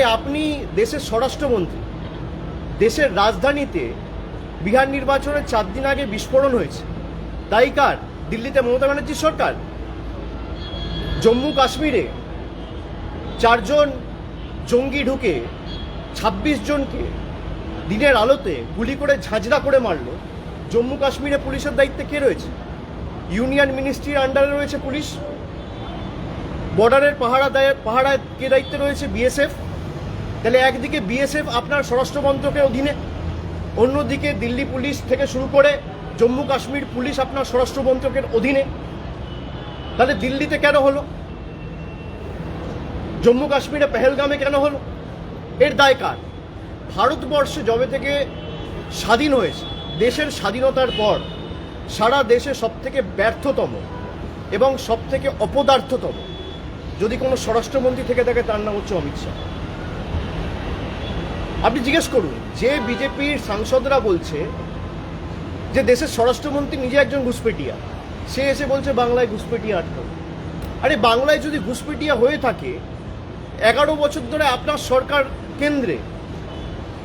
আরে আপনি দেশের স্বরাষ্ট্রমন্ত্রী, দেশের রাজধানীতে বিহার নির্বাচনের 4 দিন আগে বিস্ফোরণ হয়েছে, দায়ী কার? দিল্লিতে মমতা ব্যানার্জির সরকার। জম্মু কাশ্মীরে 4 জন জঙ্গি ঢুকে 26 জনকে দিনের আলোতে গুলি করে ঝাঁঝরা করে মারল। জম্মু কাশ্মীরে পুলিশের দায়িত্বে কে রয়েছে? ইউনিয়ন মিনিস্ট্রির আন্ডারে রয়েছে পুলিশ। বর্ডারের পাহারায় কে দায়িত্বে রয়েছে? বিএসএফ। তাহলে একদিকে বিএসএফ আপনার স্বরাষ্ট্র মন্ত্রকের অধীনে, অন্যদিকে দিল্লি পুলিশ থেকে শুরু করে জম্মু কাশ্মীর পুলিশ আপনার স্বরাষ্ট্র মন্ত্রকের অধীনে। তাহলে দিল্লিতে কেন হলো? জম্মু কাশ্মীরে পেহেলগামে কেন হলো? এর দায় কার? ভারতবর্ষে যবে থেকে স্বাধীন হয়েছে, দেশের স্বাধীনতার পর সারা দেশে সবথেকে ব্যর্থতম এবং সবথেকে অপদার্থতম যদি কোনো স্বরাষ্ট্রমন্ত্রী থেকে থাকে তার নাম হচ্ছে অমিত শাহ। আপনি জিজ্ঞেস করুন, যে বিজেপির সাংসদরা বলছে যে দেশের স্বরাষ্ট্রমন্ত্রী নিজে একজন ঘুষপেটিয়া, সে এসে বলছে বাংলায় ঘুষপেটিয়া আটকাও। আরে বাংলায় যদি ঘুষপেটিয়া হয়ে থাকে, 11 বছর ধরে আপনার সরকার কেন্দ্রে,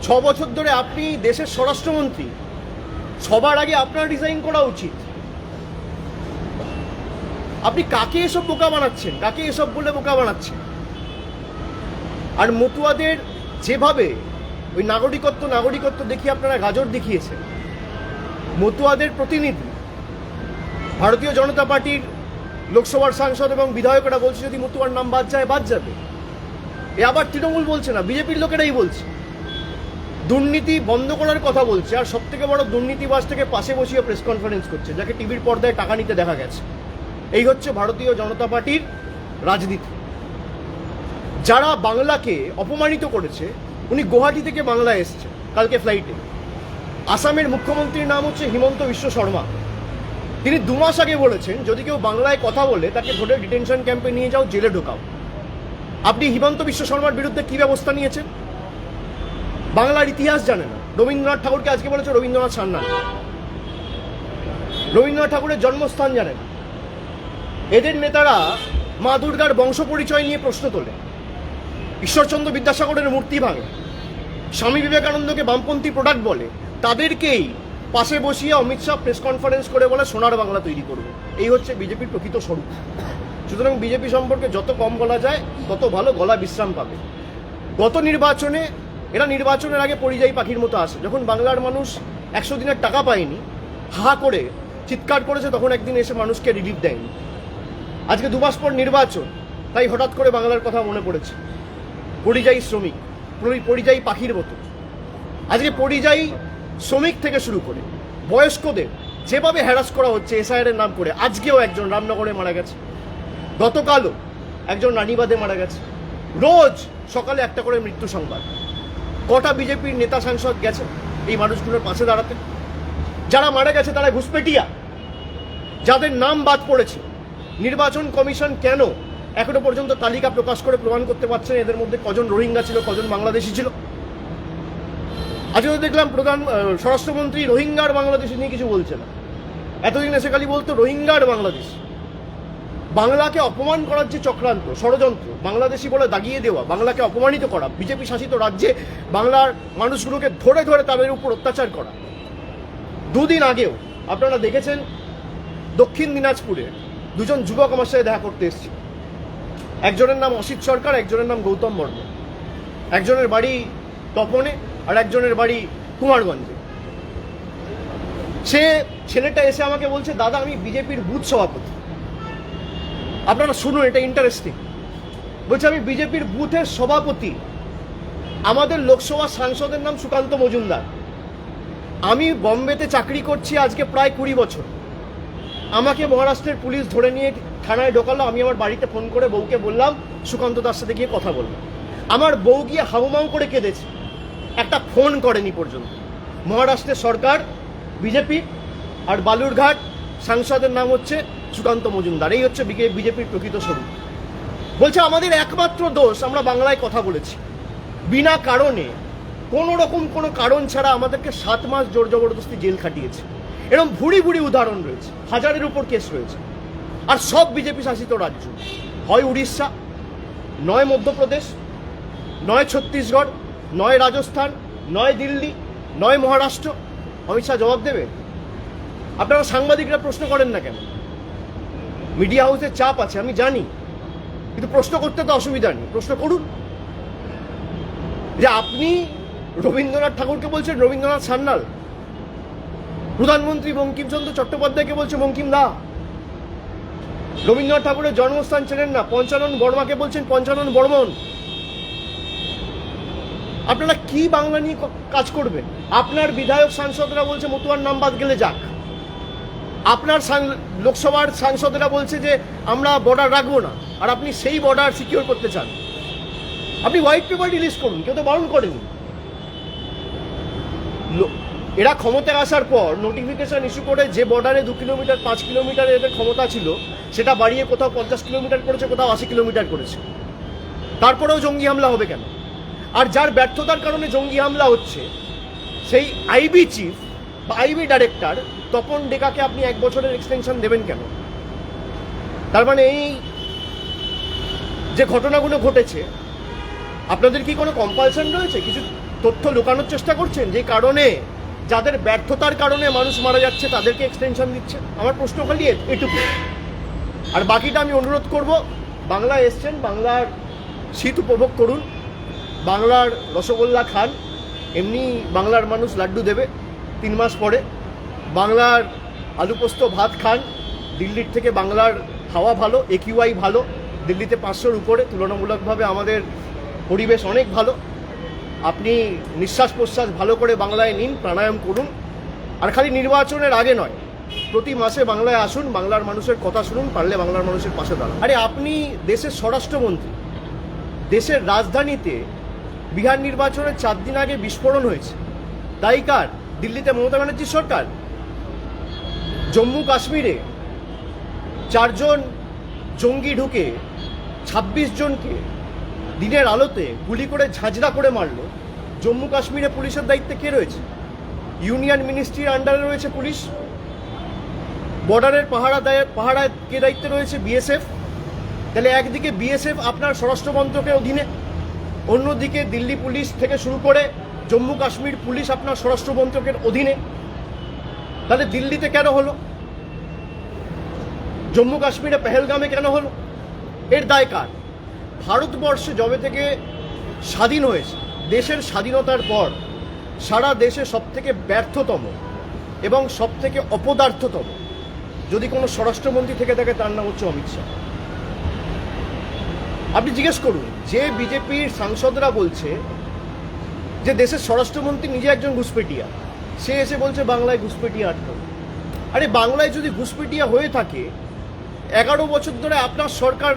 6 বছর ধরে আপনি দেশের স্বরাষ্ট্রমন্ত্রী, সবার আগে আপনার রিজাইন করা উচিত। আপনি কাকে এসব বোকা বানাচ্ছেন? কাকে এসব বলে বোকা বানাচ্ছেন? আর মতুয়াদের যেভাবে ওই নাগরিকত্ব দেখিয়ে আপনারা গাজর দেখিয়েছেন, মতুয়াদের প্রতিনিধি ভারতীয় জনতা পার্টির লোকসভার সাংসদ এবং বিধায়করা বলছে যদি মতুয়ার নাম বাদ যায়, বাদ যাবে। এ আবার তৃণমূল বলছে না, বিজেপির লোকেরাই বলছে। দুর্নীতি বন্ধ করার কথা বলছে, আর সব থেকে বড় দুর্নীতিবাজ থেকে পাশে বসিয়ে প্রেস কনফারেন্স করছে, যাকে টিভির পর্দায় টাকা নিতে দেখা গেছে। এই হচ্ছে ভারতীয় জনতা পার্টির রাজনীতি। যারা বাংলাকে অপমানিত করেছে, উনি গুয়াহাটি থেকে বাংলায় এসছে কালকে ফ্লাইটে। আসামের মুখ্যমন্ত্রীর নাম হচ্ছে হিমন্ত বিশ্ব শর্মা। তিনি 2 মাস আগে বলেছেন যদি কেউ বাংলায় কথা বলে তাকে ধরে ডিটেনশন ক্যাম্পে নিয়ে যাও, জেলে ঢোকাও। আপনি হিমন্ত বিশ্ব শর্মার বিরুদ্ধে কি ব্যবস্থা নিয়েছেন? বাংলার ইতিহাস জানে না। রবীন্দ্রনাথ ঠাকুরকে আজকে বলেছে রবীন্দ্রনাথ সান্যাল। রবীন্দ্রনাথ ঠাকুরের জন্মস্থান জানে না। এদের নেতারা মা দুর্গার বংশ পরিচয় নিয়ে প্রশ্ন তোলে, ঈশ্বরচন্দ্র বিদ্যাসাগরের মূর্তি ভাঙে, স্বামী বিবেকানন্দকে বামপন্থী প্রোডাক্ট বলে। তাদেরকেই পাশে বসিয়ে অমিত শাহ প্রেস কনফারেন্স করে বলে সোনার বাংলা তৈরি করবে। এই হচ্ছে বিজেপির প্রকৃত স্বরূপ। সুতরাং বিজেপি সম্পর্কে যত কম বলা যায় তত ভালো, গলা বিশ্রাম পাবে। গত নির্বাচনে এরা নির্বাচনের আগে পরিযায়ী পাখির মতো আসে। যখন বাংলার মানুষ 100 দিনের টাকা পায়নি, হা করে চিৎকার করেছে, তখন একদিন এসে মানুষকে রিলিফ দেয়নি। আজকে 2 মাস পর নির্বাচন, তাই হঠাৎ করে বাংলার কথা মনে পড়েছে। পরিযায়ী শ্রমিক, পরিযায়ী পাখির মতো। আজকে পরিযায়ী শ্রমিক থেকে শুরু করে বয়স্কদের যেভাবে হ্যারাস করা হচ্ছে এসআইআর এর নাম করে, আজকেও একজন রামনগরে মারা গেছে, গতকালও একজন রানীবাঁধে মারা গেছে। রোজ সকালে একটা করে মৃত্যু সংবাদ। কটা বিজেপির নেতা সাংসদ গেছে এই মানুষগুলোর পাশে দাঁড়াতে? যারা মারা গেছে তারা ঘুষপেটিয়া, যাদের নাম বাদ পড়েছে। নির্বাচন কমিশন কেন এখনো পর্যন্ত তালিকা প্রকাশ করে প্রমাণ করতে পারছে না এদের মধ্যে কজন রোহিঙ্গা ছিল, কজন বাংলাদেশি ছিল? আজকে তো দেখলাম স্বরাষ্ট্রমন্ত্রী রোহিঙ্গার বাংলাদেশি নিয়ে কিছু বলছে না। এতদিন এসে খালি বলতো রোহিঙ্গার বাংলাদেশ। বাংলাকে অপমান করার যে চক্রান্ত, ষড়যন্ত্র, বাংলাদেশি বলে দাগিয়ে দেওয়া, বাংলাকে অপমানিত করা, বিজেপি শাসিত রাজ্যে বাংলার মানুষগুলোকে ধরে ধরে তাদের উপর অত্যাচার করা। 2 দিন আগেও আপনারা দেখেছেন দক্ষিণ দিনাজপুরে 2 জন যুবক আমার সাথে দেখা করতে এসেছে। একজনের নাম অসিত সরকার, একজনের নাম গৌতম বর্মন। একজনের বাড়ি তপনে আর একজনের বাড়ি কুমারগঞ্জে। সে ছেলেটা এসে আমাকে বলছে, দাদা আমি বিজেপির বুথ সভাপতি। আপনারা শুনুন, এটা ইন্টারেস্টিং। বলছে আমি বিজেপির বুথের সভাপতি। আমাদের লোকসভা সাংসদের নাম সুকান্ত মজুমদার। আমি বম্বেতে চাকরি করছি আজকে প্রায় 20 বছর। আমাকে মহারাষ্ট্রের পুলিশ ধরে নিয়ে থানায় ঢোকালো। আমি আমার বাড়িতে ফোন করে বউকে বললাম সুকান্ত দার সাথে গিয়ে কথা বলবো। আমার বউ গিয়ে হাউমাউ করে কেঁদেছে, একটা ফোন করেনি পর্যন্ত। মহারাষ্ট্রের সরকার বিজেপি, আর বালুরঘাট সাংসদের নাম হচ্ছে সুকান্ত মজুমদার। এই হচ্ছে বিজেপির প্রকৃত স্বরূপ। বলছে আমাদের একমাত্র দোষ আমরা বাংলায় কথা বলেছি। বিনা কারণে, কোনো রকম কোনো কারণ ছাড়া আমাদেরকে 7 মাস জোর জবরদস্তি জেল খাটিয়েছে। এরকম ভুড়ি ভুড়ি উদাহরণ রয়েছে, 1000-এর উপর কেস রয়েছে। আর সব বিজেপি শাসিত রাজ্য, হয় উড়িষ্যা, নয় মধ্যপ্রদেশ, নয় ছত্তিশগড়, নয় রাজস্থান, নয় দিল্লি, নয় মহারাষ্ট্র। অমিত শাহ জবাব দেবে? আপনারা সাংবাদিকরা প্রশ্ন করেন না কেন? মিডিয়া হাউসের চাপ আছে আমি জানি, কিন্তু প্রশ্ন করতে তো অসুবিধা নেই, প্রশ্ন করুন। যে আপনি রবীন্দ্রনাথ ঠাকুরকে বলছেন রবীন্দ্রনাথ সান্যাল, প্রধানমন্ত্রী বঙ্কিমচন্দ্র চট্টোপাধ্যায়কে বলছে বঙ্কিম দা, রবীন্দ্রনাথ ঠাকুরের জন্মস্থান চেনেন না, পঞ্চানন বর্মাকে বলছেন পঞ্চানন বর্মন। আপনারা কি বাংলা নিয়ে কাজ করবেন? আপনার বিধায়ক সাংসদরা বলছে মতুয়ার নাম বাদ গেলে যাক, আপনার লোকসভার সাংসদরা বলছে যে আমরা বর্ডার রাখবো না, আর আপনি সেই বর্ডার সিকিউর করতে চান। আপনি হোয়াইট পেপার রিলিজ করুন, কেউ তো বারণ করেনি। এরা ক্ষমতায় আসার পর নোটিফিকেশন ইস্যু করে যে বর্ডারে 2 কিলোমিটার 5 কিলোমিটার এদের ক্ষমতা ছিল সেটা বাড়িয়ে কোথাও 50 কিলোমিটার করেছে, কোথাও 80 কিলোমিটার করেছে। তারপরেও জঙ্গি হামলা হবে কেন? আর যার ব্যর্থতার কারণে জঙ্গি হামলা হচ্ছে সেই আইবি চিফ বা আইবি ডাইরেক্টর তপন ডেকাকে আপনি 1 বছরের এক্সটেনশন দেবেন কেন? তার মানে এই যে ঘটনাগুলো ঘটেছে আপনাদের কি কোনো কম্পালশন রয়েছে? কিছু তথ্য লুকানোর চেষ্টা করছেন যে কারণে, যাদের ব্যর্থতার কারণে মানুষ মারা যাচ্ছে তাদেরকে এক্সটেনশন দিচ্ছে? আমার প্রশ্ন খালি এটুকু। আর বাকিটা আমি অনুরোধ করব, বাংলায় এসছেন, বাংলার শীত উপভোগ করুন, বাংলার রসগোল্লা খান, এমনি বাংলার মানুষ লাড্ডু দেবে 3 মাস পরে। বাংলার আলু পোস্ত ভাত খান, দিল্লির থেকে বাংলার হাওয়া ভালো, একিউআই ভালো, দিল্লিতে 500-র উপরে, তুলনামূলকভাবে আমাদের পরিবেশ অনেক ভালো। আপনি নিঃশ্বাস প্রশ্বাস ভালো করে বাংলায় নিন, প্রাণায়াম করুন। আর খালি নির্বাচনের আগে নয়, প্রতি মাসে বাংলায় আসুন, বাংলার মানুষের কথা শুনুন, পারলে বাংলার মানুষের পাশে দাঁড়ান। আরে আপনি দেশের স্বরাষ্ট্রমন্ত্রী, দেশের রাজধানীতে বিহার নির্বাচনের 4 দিন আগে বিস্ফোরণ হয়েছে, দায়ী কার? দিল্লিতে মমতা ব্যানার্জির সরকার। জম্মু কাশ্মীরে 4 জন জঙ্গি ঢুকে 26 জনকে দিনের আলোতে গুলি করে ঝাঁঝরা করে মারল। জম্মু কাশ্মীরে পুলিশের দায়িত্বে কে রয়েছে? ইউনিয়ন মিনিস্ট্রির আন্ডারে রয়েছে পুলিশ। বর্ডারের পাহারায় কে দায়িত্বে রয়েছে? বিএসএফ। তাহলে একদিকে বিএসএফ আপনার স্বরাষ্ট্র মন্ত্রকের অধীনে, অন্যদিকে দিল্লি পুলিশ থেকে শুরু করে জম্মু কাশ্মীর পুলিশ আপনার স্বরাষ্ট্র মন্ত্রকের অধীনে। তাহলে দিল্লিতে কেন হলো? জম্মু কাশ্মীরে পেহেলগামে কেন হলো? এর দায় কার? ভারতবর্ষে যবে থেকে স্বাধীন হয়েছে, দেশের স্বাধীনতার পর সারা দেশে সবথেকে ব্যর্থতম এবং সবথেকে অপদার্থতম যদি কোনো স্বরাষ্ট্রমন্ত্রী থেকে থাকে তার নাম হচ্ছে অমিত শাহ। আপনি জিজ্ঞেস করুন, যে বিজেপির সাংসদরা বলছে যে দেশের স্বরাষ্ট্রমন্ত্রী নিজে একজন ঘুষপেটিয়া, সে এসে বলছে বাংলায় ঘুষপেটিয়া আটকাও। আরে বাংলায় যদি ঘুষপেটিয়া হয়ে থাকে, 11 বছর ধরে আপনার সরকার